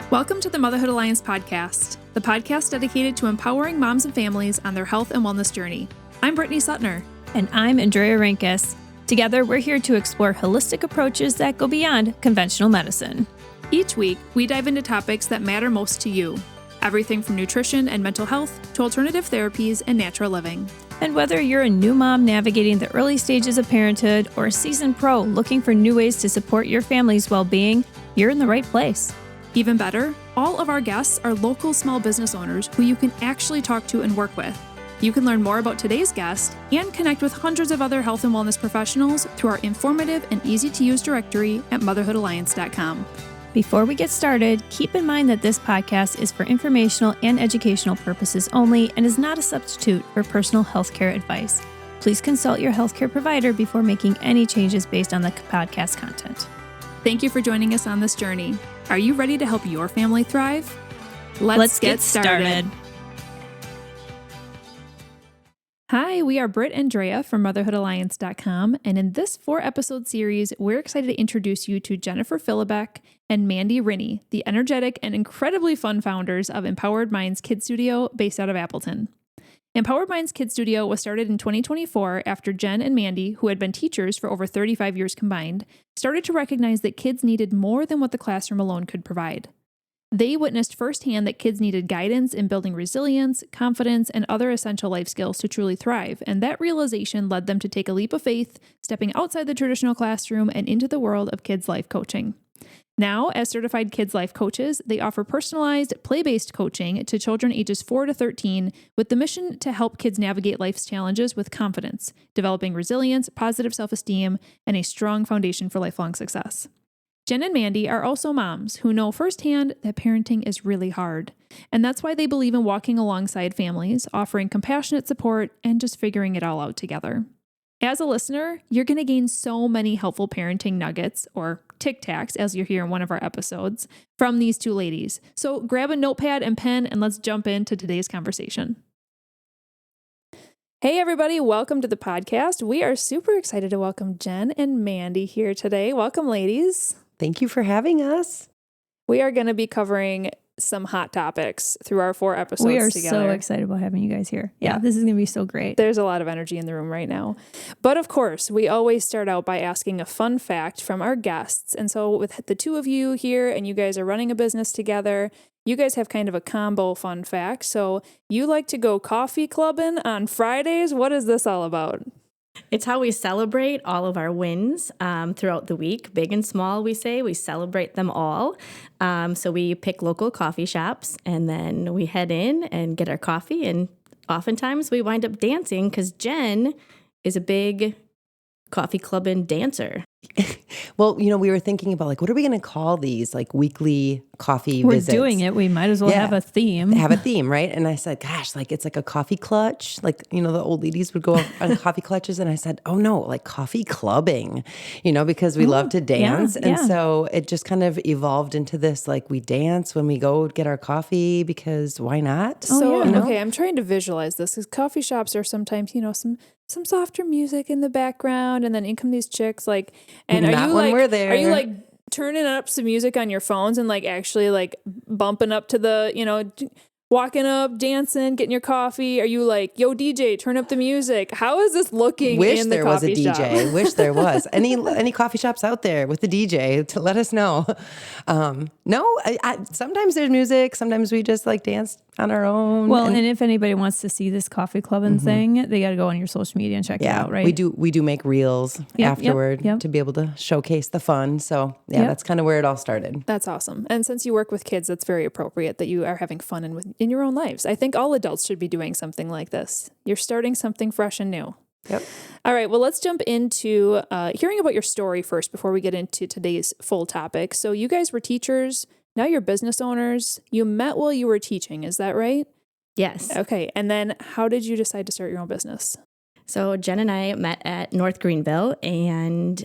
Welcome to the Motherhood Alliance podcast, the podcast dedicated to empowering moms and families on their health and wellness journey. I'm Brittany Suttner. And I'm Andrea Rinkus. Together, we're here to explore holistic approaches that go beyond conventional medicine. Each week, we dive into topics that matter most to you. Everything from nutrition and mental health to alternative therapies and natural living. And whether you're a new mom navigating the early stages of parenthood or a seasoned pro looking for new ways to support your family's well-being, you're in the right place. Even better, all of our guests are local small business owners who you can actually talk to and work with. You can learn more about today's guest and connect with hundreds of other health and wellness professionals through our informative and easy-to-use directory at motherhoodalliance.com. Before we get started, keep in mind that this podcast is for informational and educational purposes only and is not a substitute for personal healthcare advice. Please consult your healthcare provider before making any changes based on the podcast content. Thank you for joining us on this journey. Are you ready to help your family thrive? Let's get started. Hi, we are Britt and Drea from motherhoodalliance.com, and in this 4-episode series, we're excited to introduce you to Jennifer Philibeck and Mandy Rinne, the energetic and incredibly fun founders of Empowered Minds Kids Studio based out of Appleton. Empowered Minds Kids Studio was started in 2024 after Jen and Mandy, who had been teachers for over 35 years combined, started to recognize that kids needed more than what the classroom alone could provide. They witnessed firsthand that kids needed guidance in building resilience, confidence, and other essential life skills to truly thrive, and that realization led them to take a leap of faith, stepping outside the traditional classroom and into the world of kids' life coaching. Now, as certified kids' life coaches, they offer personalized, play-based coaching to children ages 4 to 13 with the mission to help kids navigate life's challenges with confidence, developing resilience, positive self-esteem, and a strong foundation for lifelong success. Jen and Mandy are also moms who know firsthand that parenting is really hard, and that's why they believe in walking alongside families, offering compassionate support, and just figuring it all out together. As a listener, you're going to gain so many helpful parenting nuggets, or Tic Tacs, as you hear in one of our episodes, from these two ladies. So grab a notepad and pen, and let's jump into today's conversation. Hey, everybody. Welcome to the podcast. We are super excited to welcome Jen and Mandy here today. Welcome, ladies. Thank you for having us. We are going to be covering some hot topics through our 4 episodes We are together. so excited about having you guys here. Yeah, this is going to be so great. There's a lot of energy in the room right now. But of course, we always start out by asking a fun fact from our guests. And so with the two of you here and you guys are running a business together, you guys have kind of a combo fun fact. So you like to go coffee clubbing on Fridays. What is this all about? It's how we celebrate all of our wins throughout the week, big and small, we say. We celebrate them all. So we pick local coffee shops, and then we head in and get our coffee, and oftentimes we wind up dancing because Jen is a big coffee club and dancer. Well, we were thinking about what are we going to call these weekly coffee We're visits? doing it. We might as well have a theme. Have a theme, right? And I said, gosh, it's like a coffee clutch. The old ladies would go on coffee clutches. And I said, oh no, coffee clubbing, because we love to dance. And so it just kind of evolved into this, we dance when we go get our coffee because why not? Okay, I'm trying to visualize this because coffee shops are sometimes, some softer music in the background, and then in come these chicks, and not when we're there. Are you turning up some music on your phones and actually bumping up to the, walking up, dancing, getting your coffee? Are you yo DJ, turn up the music? How is this looking in the coffee shop? Wish there was a DJ. Wish there was. Any coffee shops out there with the DJ to let us know. No, sometimes there's music. Sometimes we just dance on our own. Well, and if anybody wants to see this coffee clubbing thing, they got to go on your social media and check it out, right? We do make reels afterward to be able to showcase the fun. So that's kind of where it all started. That's awesome. And since you work with kids, that's very appropriate that you are having fun in your own lives. I think all adults should be doing something like this. You're starting something fresh and new. Yep. All right. Well, let's jump into hearing about your story first before we get into today's full topic. So you guys were teachers. Now you're business owners. You met while you were teaching. Is that right? Yes. Okay. And then how did you decide to start your own business? So Jen and I met at North Greenville and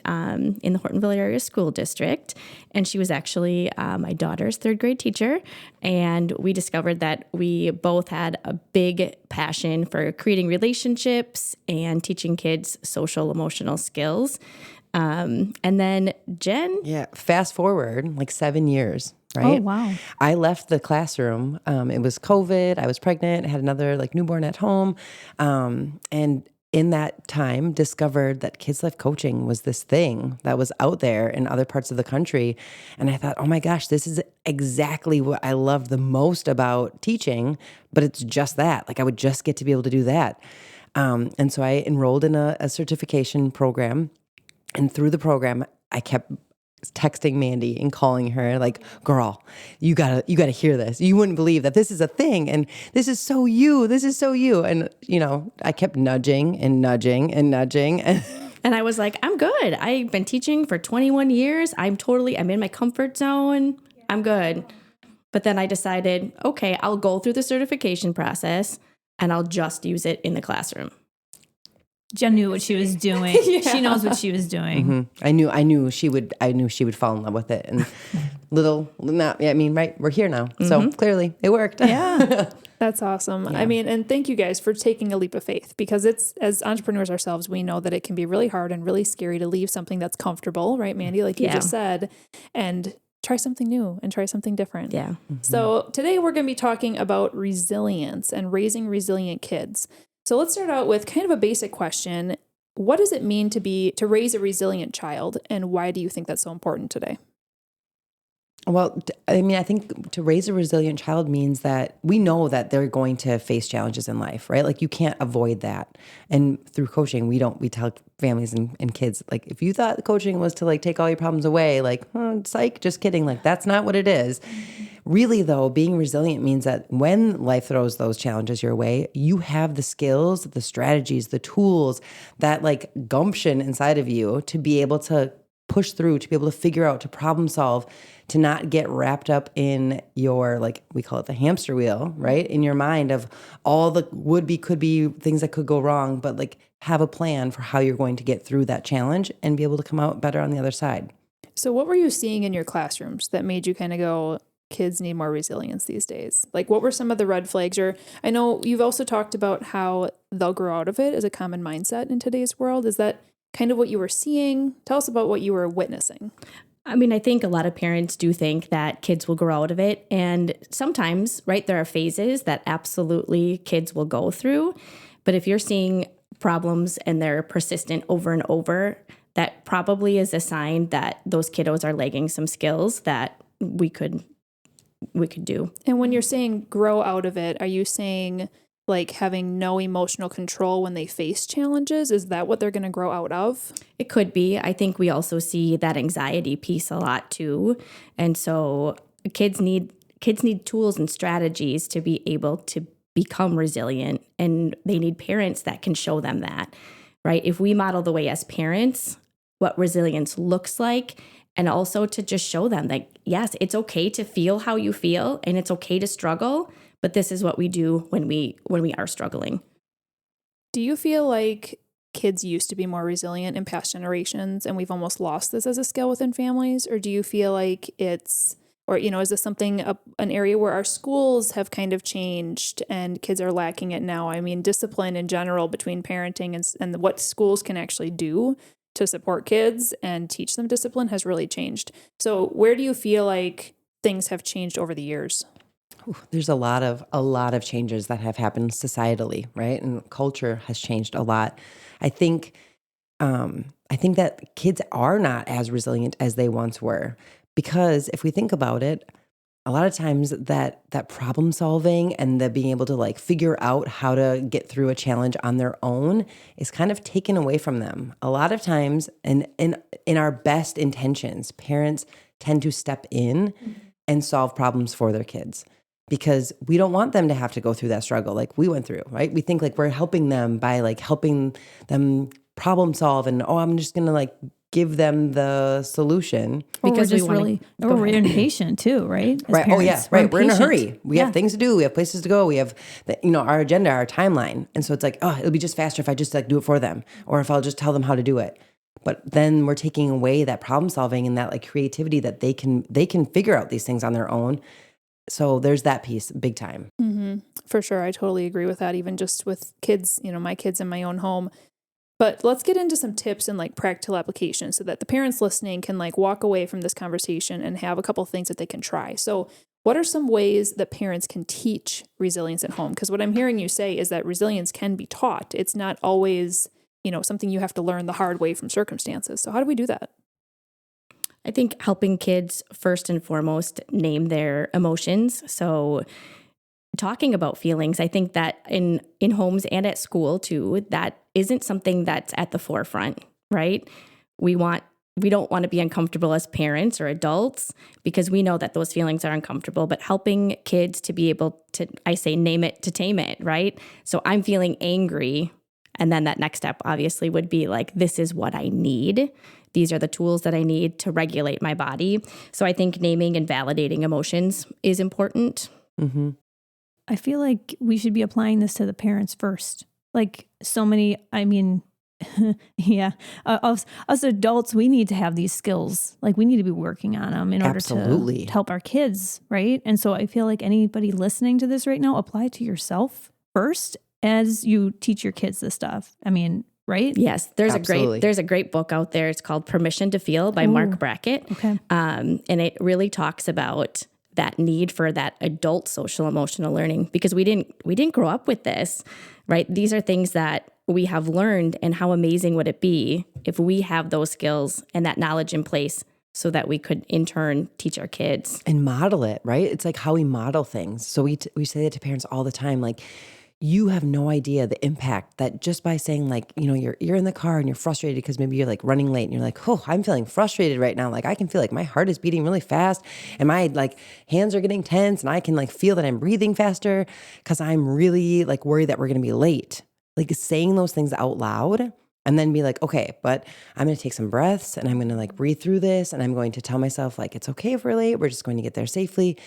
in the Hortonville area school district. And she was actually my daughter's 3rd grade teacher. And we discovered that we both had a big passion for creating relationships and teaching kids social emotional skills. And then Jen. Yeah. Fast forward 7 years. right? Oh, wow. I left the classroom. It was COVID. I was pregnant, had another like newborn at home. And in that time discovered that kids life coaching was this thing that was out there in other parts of the country. And I thought, oh my gosh, this is exactly what I love the most about teaching, but it's just that. Like I would just get to be able to do that. And so I enrolled in a certification program. And through the program, I kept texting Mandy and calling her like, girl, you gotta hear this. You wouldn't believe that this is a thing. And this is so you. This is so you. And, I kept nudging and nudging and nudging. And I was like, I'm good. I've been teaching for 21 years. I'm in my comfort zone. I'm good. But then I decided, okay, I'll go through the certification process and I'll just use it in the classroom. Jen knew what she was doing. Yeah. She knows what she was doing. Mm-hmm. I knew she would fall in love with it. And right, we're here now. So clearly it worked. Yeah. That's awesome. Yeah. I mean, and thank you guys for taking a leap of faith, because it's, as entrepreneurs ourselves, we know that it can be really hard and really scary to leave something that's comfortable, right, Mandy? Like you just said, and try something new and try something different. Yeah. Mm-hmm. So today we're going to be talking about resilience and raising resilient kids. So let's start out with kind of a basic question. What does it mean to raise a resilient child, and why do you think that's so important today? Well, I mean, I think to raise a resilient child means that we know that they're going to face challenges in life, right? Like you can't avoid that. And through coaching, we tell families and kids, like, if you thought coaching was to like take all your problems away, like, psych, just kidding. Like, that's not what it is. Really, though, being resilient means that when life throws those challenges your way, you have the skills, the strategies, the tools, that like gumption inside of you to be able to push through, to be able to figure out, to problem solve, to not get wrapped up in your, like, we call it the hamster wheel, right? In your mind of all the would-be, could-be things that could go wrong, but like have a plan for how you're going to get through that challenge and be able to come out better on the other side. So what were you seeing in your classrooms that made you kind of go, kids need more resilience these days? Like, what were some of the red flags? Or I know you've also talked about how they'll grow out of it as a common mindset in today's world. Is that kind of what you were seeing? Tell us about what you were witnessing. I mean, I think a lot of parents do think that kids will grow out of it. And sometimes, right, there are phases that absolutely kids will go through. But if you're seeing problems and they're persistent over and over, that probably is a sign that those kiddos are lagging some skills that we could do. And when you're saying grow out of it, are you saying like having no emotional control when they face challenges? Is that what they're going to grow out of? It could be. I think we also see that anxiety piece a lot too. And so kids need tools and strategies to be able to become resilient, and they need parents that can show them that, right? If we model the way as parents, what resilience looks like, and also to just show them that, yes, it's okay to feel how you feel and it's okay to struggle, but this is what we do when we are struggling. Do you feel like kids used to be more resilient in past generations and we've almost lost this as a skill within families? Or do you feel like is this something, an area where our schools have kind of changed and kids are lacking it now? I mean, discipline in general between parenting and what schools can actually do to support kids and teach them discipline has really changed. So where do you feel like things have changed over the years? There's a lot of changes that have happened societally, right? And culture has changed a lot. I think that kids are not as resilient as they once were, because if we think about it, a lot of times that problem solving and the being able to like figure out how to get through a challenge on their own is kind of taken away from them. A lot of times, and in our best intentions, parents tend to step in and solve problems for their kids, because we don't want them to have to go through that struggle like we went through, right? We think like we're helping them by like helping them problem solve, and I'm just going to like give them the solution. Because we're impatient too, right? Right. Parents, Oh yeah. Right. We're in a hurry. We have things to do. We have places to go. We have our agenda, our timeline. And so it's like, it'll be just faster if I just like do it for them, or if I'll just tell them how to do it. But then we're taking away that problem solving and that like creativity that they can figure out these things on their own. So there's that piece big time. Mm-hmm. For sure. I totally agree with that. Even just with kids, my kids in my own home, But let's get into some tips and like practical applications so that the parents listening can like walk away from this conversation and have a couple things that they can try. So what are some ways that parents can teach resilience at home? Because what I'm hearing you say is that resilience can be taught. It's not always, something you have to learn the hard way from circumstances. So how do we do that? I think helping kids first and foremost name their emotions. So talking about feelings, I think that in homes and at school too, that isn't something that's at the forefront, right? We don't want to be uncomfortable as parents or adults because we know that those feelings are uncomfortable, but helping kids to be able to, I say, name it to tame it, right? So I'm feeling angry. And then that next step obviously would be like, this is what I need. These are the tools that I need to regulate my body. So I think naming and validating emotions is important. Mm-hmm. I feel like we should be applying this to the parents first. Like yeah, us adults, we need to have these skills. Like we need to be working on them in order to help our kids, right? And so I feel like anybody listening to this right now, apply it to yourself first as you teach your kids this stuff. Right? Yes, there's a great book out there. It's called Permission to Feel by Mark Brackett. Okay. And it really talks about that need for that adult social emotional learning because we didn't grow up with this, right? These are things that we have learned, and how amazing would it be if we have those skills and that knowledge in place so that we could in turn teach our kids and model it, right? It's like how we model things. So we say that to parents all the time, like, you have no idea the impact that just by saying like, you're in the car and you're frustrated because maybe you're like running late and you're like, oh, I'm feeling frustrated right now. Like I can feel like my heart is beating really fast and my like hands are getting tense and I can like feel that I'm breathing faster because I'm really like worried that we're going to be late. Like saying those things out loud and then be like, okay, but I'm going to take some breaths and I'm going to like breathe through this and I'm going to tell myself like, it's okay if we're late. We're just going to get there safely.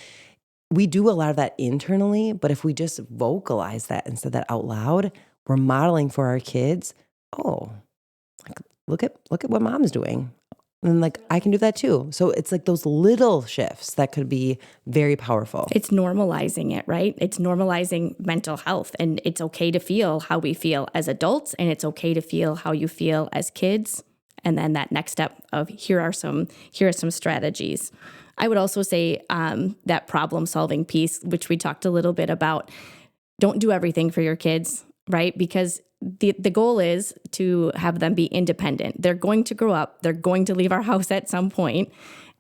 We do a lot of that internally, but if we just vocalize that and said that out loud, we're modeling for our kids, oh, like, look at what mom's doing. And like, I can do that too. So it's like those little shifts that could be very powerful. It's normalizing it, right? It's normalizing mental health, and it's okay to feel how we feel as adults, and it's okay to feel how you feel as kids. And then that next step of here are some strategies. I would also say that problem solving piece, which we talked a little bit about, don't do everything for your kids, right? Because the goal is to have them be independent. They're going to grow up. They're going to leave our house at some point,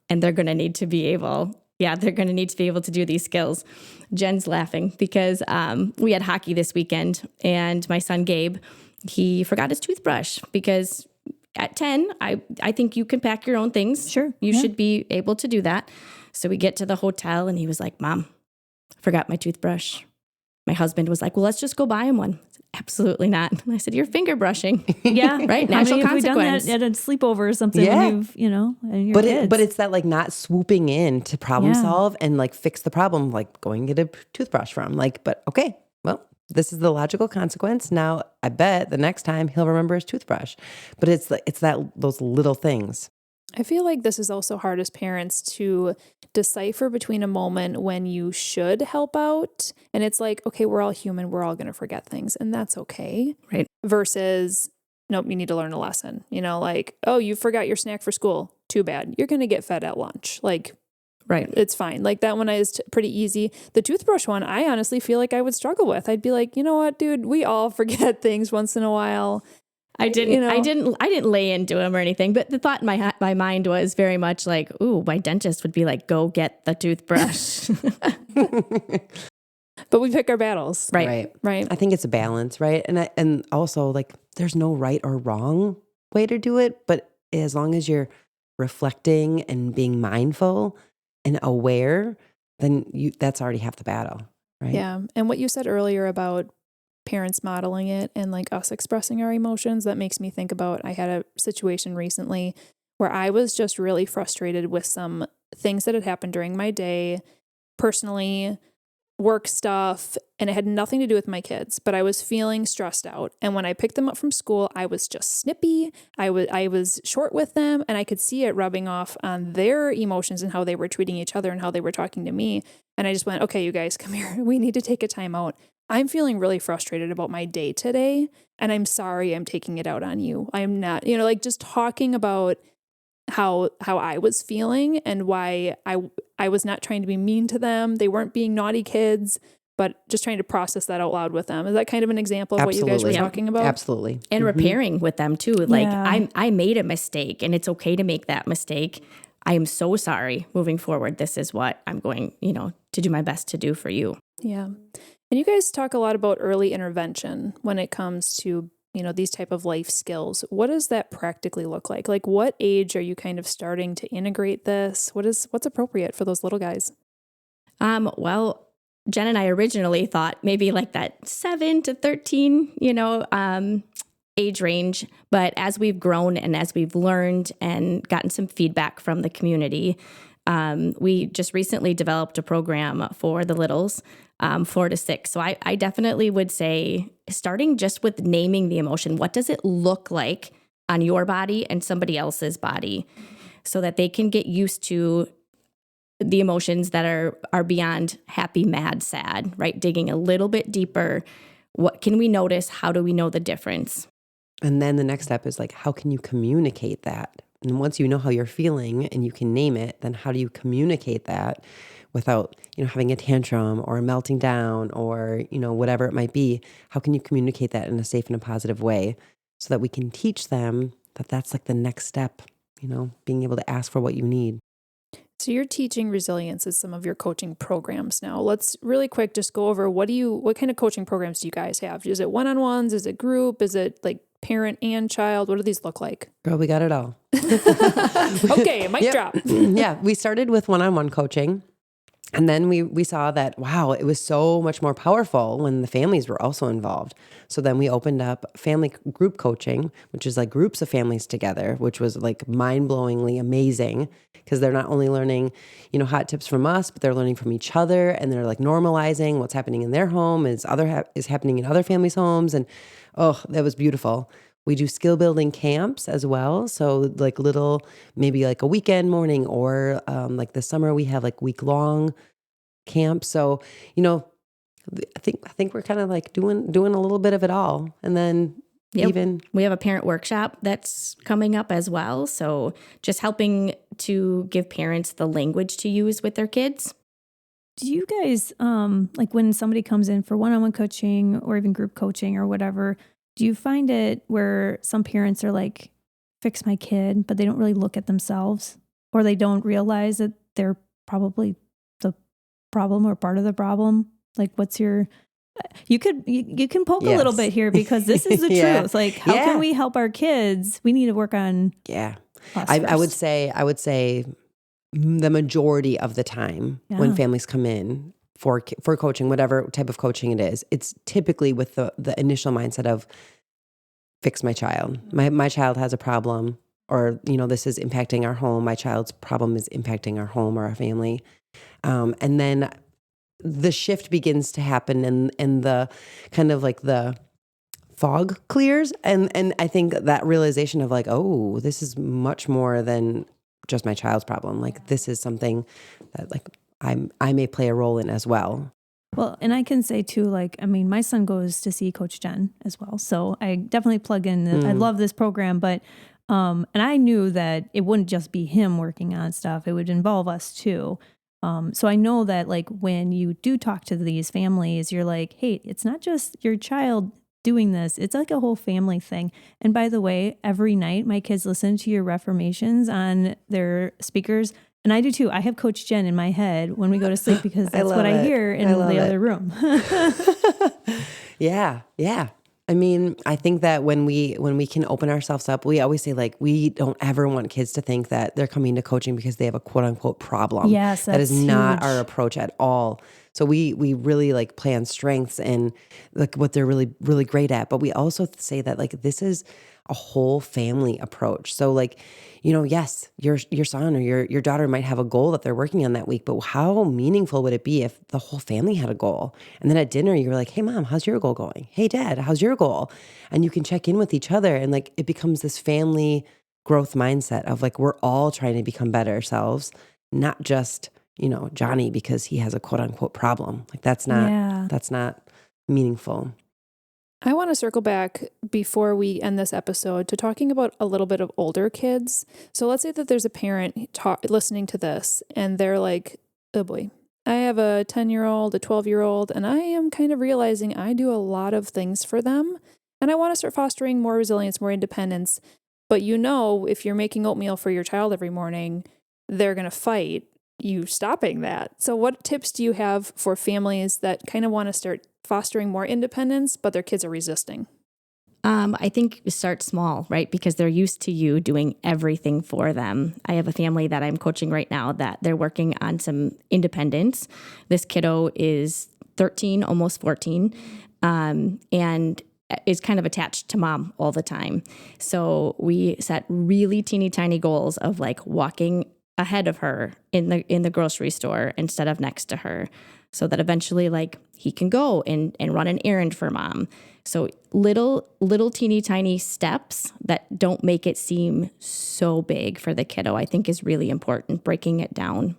and they're going to need to be able to do these skills. Jen's laughing because we had hockey this weekend, and my son Gabe, he forgot his toothbrush because at 10, I think you can pack your own things. Sure. You should be able to do that. So we get to the hotel and he was like, Mom, I forgot my toothbrush. My husband was like, well, let's just go buy him one. Absolutely not. And I said, you're finger brushing. Yeah. Right. Natural consequence. We've done that at a sleepover or something. Yeah. When and your kids. But it's that like not swooping in to problem solve and like fix the problem, like going to get a toothbrush from like, but okay, well, this is the logical consequence. Now, I bet the next time he'll remember his toothbrush. But it's those little things. I feel like this is also hard as parents to decipher between a moment when you should help out and it's like, okay, we're all human. We're all going to forget things and that's okay. Right. Versus, nope, you need to learn a lesson. Like, oh, you forgot your snack for school. Too bad. You're going to get fed at lunch. Like, right. It's fine. Like that one is pretty easy. The toothbrush one, I honestly feel like I would struggle with. I'd be like, you know what, dude, we all forget things once in a while. I didn't lay into him or anything, but the thought in my mind was very much like, ooh, my dentist would be like, go get the toothbrush. But we pick our battles. Right. I think it's a balance, right? And also like there's no right or wrong way to do it, but as long as you're reflecting and being mindful and aware, then that's already half the battle, right? Yeah. And what you said earlier about parents modeling it and like us expressing our emotions, that makes me think about, I had a situation recently where I was just really frustrated with some things that had happened during my day, personally, work stuff, and it had nothing to do with my kids, but I was feeling stressed out. And when I picked them up from school, I was just snippy. I was short with them, and I could see it rubbing off on their emotions and how they were treating each other and how they were talking to me. And I just went, okay, you guys, come here. We need to take a time out. I'm feeling really frustrated about my day today, and I'm sorry I'm taking it out on you. I'm not, like just talking about how I was feeling and why I was not trying to be mean to them. They weren't being naughty kids, but just trying to process that out loud with them. Is that kind of an example of what you guys were talking about? Absolutely. And repairing with them too. Like I made a mistake, and it's okay to make that mistake. I am so sorry. Moving forward, this is what I'm going, to do my best to do for you. Yeah. And you guys talk a lot about early intervention when it comes to, these type of life skills. What does that practically look like? Like what age are you kind of starting to integrate this? What's appropriate for those little guys? Well, Jen and I originally thought maybe like that 7 to 13, age range. But as we've grown and as we've learned and gotten some feedback from the community, we just recently developed a program for the littles, 4 to 6. So I definitely would say starting just with naming the emotion. What does it look like on your body and somebody else's body so that they can get used to the emotions that are beyond happy, mad, sad, right? Digging a little bit deeper. What can we notice? How do we know the difference? And then the next step is like, how can you communicate that? And once you know how you're feeling and you can name it, then how do you communicate that without, having a tantrum or melting down or, whatever it might be? How can you communicate that in a safe and a positive way so that we can teach them that that's like the next step, being able to ask for what you need? So you're teaching resilience as some of your coaching programs now. Let's really quick just go over what kind of coaching programs do you guys have? Is it one-on-ones? Is it group? Is it like parent and child? What do these look like? Girl, we got it all. Okay, mic drop. Yeah, we started with one-on-one coaching. And then we saw that, wow, it was so much more powerful when the families were also involved. So then we opened up family group coaching, which is like groups of families together, which was like mind-blowingly amazing because they're not only learning, hot tips from us, but they're learning from each other, and they're like normalizing what's happening in their home is happening in other families' homes. And that was beautiful. We do skill building camps as well. So like maybe like a weekend morning or like this summer we have like week long camps. So, I think we're kind of like doing a little bit of it all. And then even we have a parent workshop that's coming up as well. So just helping to give parents the language to use with their kids. Do you guys, like when somebody comes in for one-on-one coaching or even group coaching or whatever, do you find it where some parents are like, fix my kid, but they don't really look at themselves, or they don't realize that they're probably the problem or part of the problem? Like you can poke a little bit here because this is the truth. Like how can we help our kids? We need to work on I would say the majority of the time when families come in for coaching, whatever type of coaching it is, it's typically with the initial mindset of fix my child. My child has a problem, or, this is impacting our home. My child's problem is impacting our home or our family. And then the shift begins to happen and the kind of like the fog clears. And I think that realization of like, oh, this is much more than just my child's problem. Like this is something that like I may play a role in as well. Well, and I can say too, like, I mean, my son goes to see Coach Jen as well. So I definitely plug in. I love this program, but, and I knew that it wouldn't just be him working on stuff. It would involve us too. So I know that like when you do talk to these families, you're like, hey, it's not just your child doing this. It's like a whole family thing. And by the way, every night my kids listen to your reformations on their speakers. And I do too. I have Coach Jen in my head when we go to sleep because that's what I hear in the other room. Yeah. I mean, I think that when we can open ourselves up, we always say like, we don't ever want kids to think that they're coming to coaching because they have a quote unquote problem. Yes, that is not our approach at all. So we really like play on strengths and like what they're really, really great at. But we also say that like, this is a whole family approach. So like, yes, your son or your daughter might have a goal that they're working on that week, but how meaningful would it be if the whole family had a goal? And then at dinner, you're like, hey mom, how's your goal going? Hey dad, how's your goal? And you can check in with each other. And like, it becomes this family growth mindset of like, we're all trying to become better selves, not just, Johnny, because he has a quote unquote problem. Like that's not meaningful. I want to circle back before we end this episode to talking about a little bit of older kids. So let's say that there's a parent listening to this and they're like, oh boy, I have a 10-year-old, a 12-year-old, and I am kind of realizing I do a lot of things for them. And I want to start fostering more resilience, more independence. But if you're making oatmeal for your child every morning, they're going to fight you stopping that. So what tips do you have for families that kind of want to start fostering more independence, but their kids are resisting? I think start small, right? Because they're used to you doing everything for them. I have a family that I'm coaching right now that they're working on some independence. This kiddo is 13, almost 14, and is kind of attached to mom all the time. So we set really teeny tiny goals of like walking ahead of her in the grocery store instead of next to her, so that eventually like he can go and run an errand for mom. So little teeny tiny steps that don't make it seem so big for the kiddo, I think is really important, breaking it down.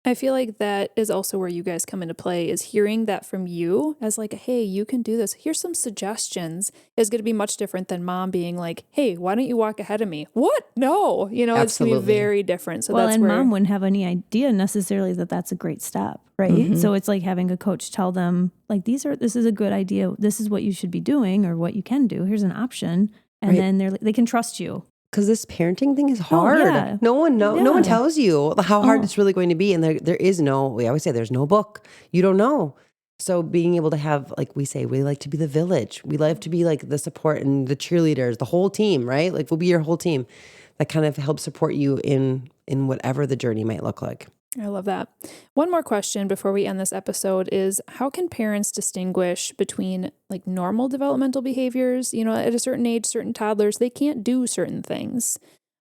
I feel like that is also where you guys come into play, is hearing that from you as like, hey, you can do this. Here's some suggestions, is going to be much different than mom being like, hey, why don't you walk ahead of me? What? No, it's going to be very different. So that's where mom wouldn't have any idea necessarily that that's a great step, right? Mm-hmm. So it's like having a coach tell them like, this is a good idea. This is what you should be doing or what you can do. Here's an option. And then they can trust you. Because this parenting thing is hard. Oh, yeah. No one tells you how hard it's really going to be. And we always say there's no book. You don't know. So being able to have, like we say, we like to be the village. We love to be like the support and the cheerleaders, the whole team, right? Like we'll be your whole team that kind of helps support you in whatever the journey might look like. I love that. One more question before we end this episode is, how can parents distinguish between like normal developmental behaviors? At a certain age, certain toddlers, they can't do certain things.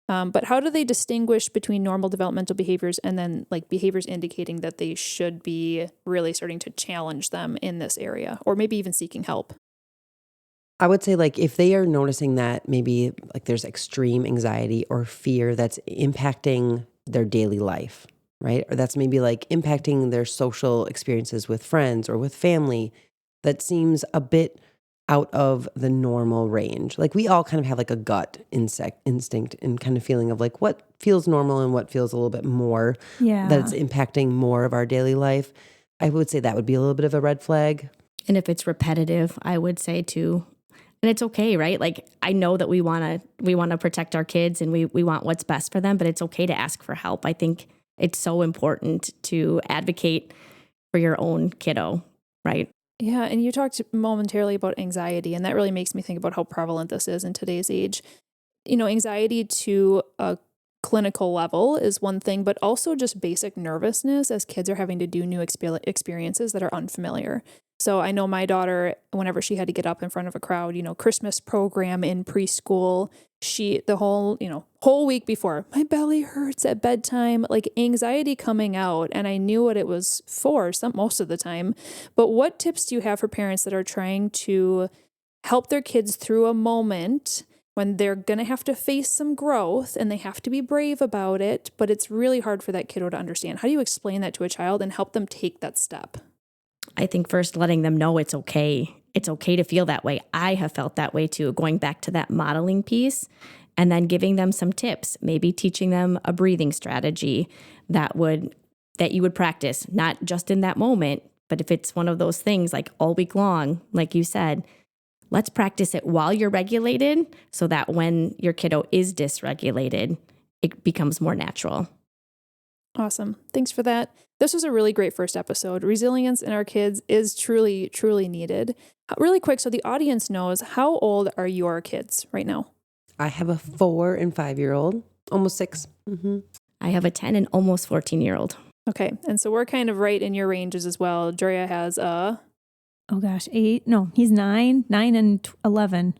But how do they distinguish between normal developmental behaviors and then like behaviors indicating that they should be really starting to challenge them in this area, or maybe even seeking help? I would say like if they are noticing that maybe like there's extreme anxiety or fear that's impacting their daily life, right? Or that's maybe like impacting their social experiences with friends or with family, that seems a bit out of the normal range. Like we all kind of have like a gut instinct and kind of feeling of like what feels normal and what feels a little bit more that it's impacting more of our daily life. I would say that would be a little bit of a red flag. And if it's repetitive, I would say too, and it's okay, right? Like I know that we want to protect our kids and we want what's best for them, but it's okay to ask for help. I think it's so important to advocate for your own kiddo, right? Yeah, and you talked momentarily about anxiety, and that really makes me think about how prevalent this is in today's age. Anxiety to a clinical level is one thing, but also just basic nervousness as kids are having to do new experiences that are unfamiliar. So I know my daughter, whenever she had to get up in front of a crowd, Christmas program in preschool, the whole week before, my belly hurts at bedtime, like anxiety coming out. And I knew what it was for most of the time. But what tips do you have for parents that are trying to help their kids through a moment when they're going to have to face some growth and they have to be brave about it, but it's really hard for that kiddo to understand? How do you explain that to a child and help them take that step? I think first letting them know it's okay. It's okay to feel that way. I have felt that way too, going back to that modeling piece, and then giving them some tips, maybe teaching them a breathing strategy that you would practice, not just in that moment, but if it's one of those things like all week long, like you said, let's practice it while you're regulated so that when your kiddo is dysregulated, it becomes more natural. Awesome. Thanks for that. This was a really great first episode. Resilience in our kids is truly, truly needed. Really quick, so the audience knows, how old are your kids right now? I have a 4 and 5-year-old, almost 6. Mm-hmm. I have a 10 and almost 14-year-old. Okay. And so we're kind of right in your ranges as well. Drea has 8. No, he's 9 and 11.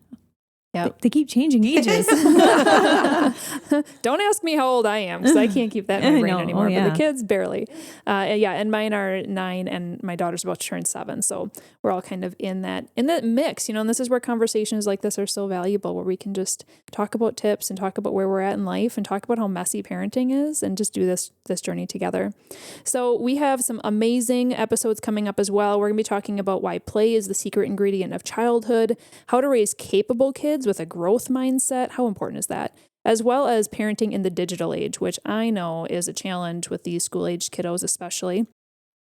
Yep. They keep changing ages. Don't ask me how old I am because I can't keep that in my brain anymore. Oh, yeah. But the kids barely. And mine are 9 and my daughter's about to turn 7. So we're all kind of in that mix, and this is where conversations like this are so valuable, where we can just talk about tips and talk about where we're at in life and talk about how messy parenting is and just do this journey together. So we have some amazing episodes coming up as well. We're going to be talking about why play is the secret ingredient of childhood, how to raise capable kids with a growth mindset. How important is that? As well as parenting in the digital age, which I know is a challenge with these school-aged kiddos especially.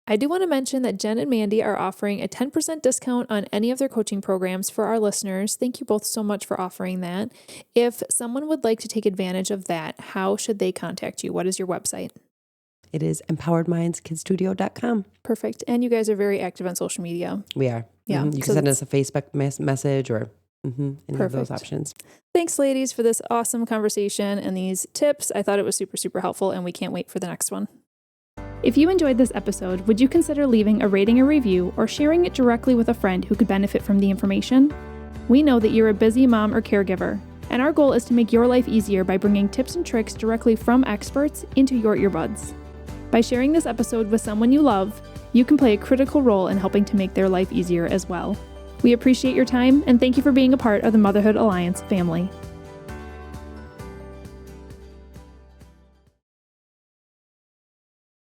I do want to mention that Jen and Mandy are offering a 10% discount on any of their coaching programs for our listeners. Thank you both so much for offering that. If someone would like to take advantage of that, how should they contact you? What is your website? It is empoweredmindskidstudio.com. Perfect. And you guys are very active on social media. We are. Yeah. You can send us a Facebook message or any of those options. Thanks, ladies, for this awesome conversation and these tips. I thought it was super, super helpful, and we can't wait for the next one. If you enjoyed this episode, would you consider leaving a rating or review or sharing it directly with a friend who could benefit from the information? We know that you're a busy mom or caregiver, and our goal is to make your life easier by bringing tips and tricks directly from experts into your earbuds. By sharing this episode with someone you love, you can play a critical role in helping to make their life easier as well. We appreciate your time and thank you for being a part of the Motherhood Alliance family.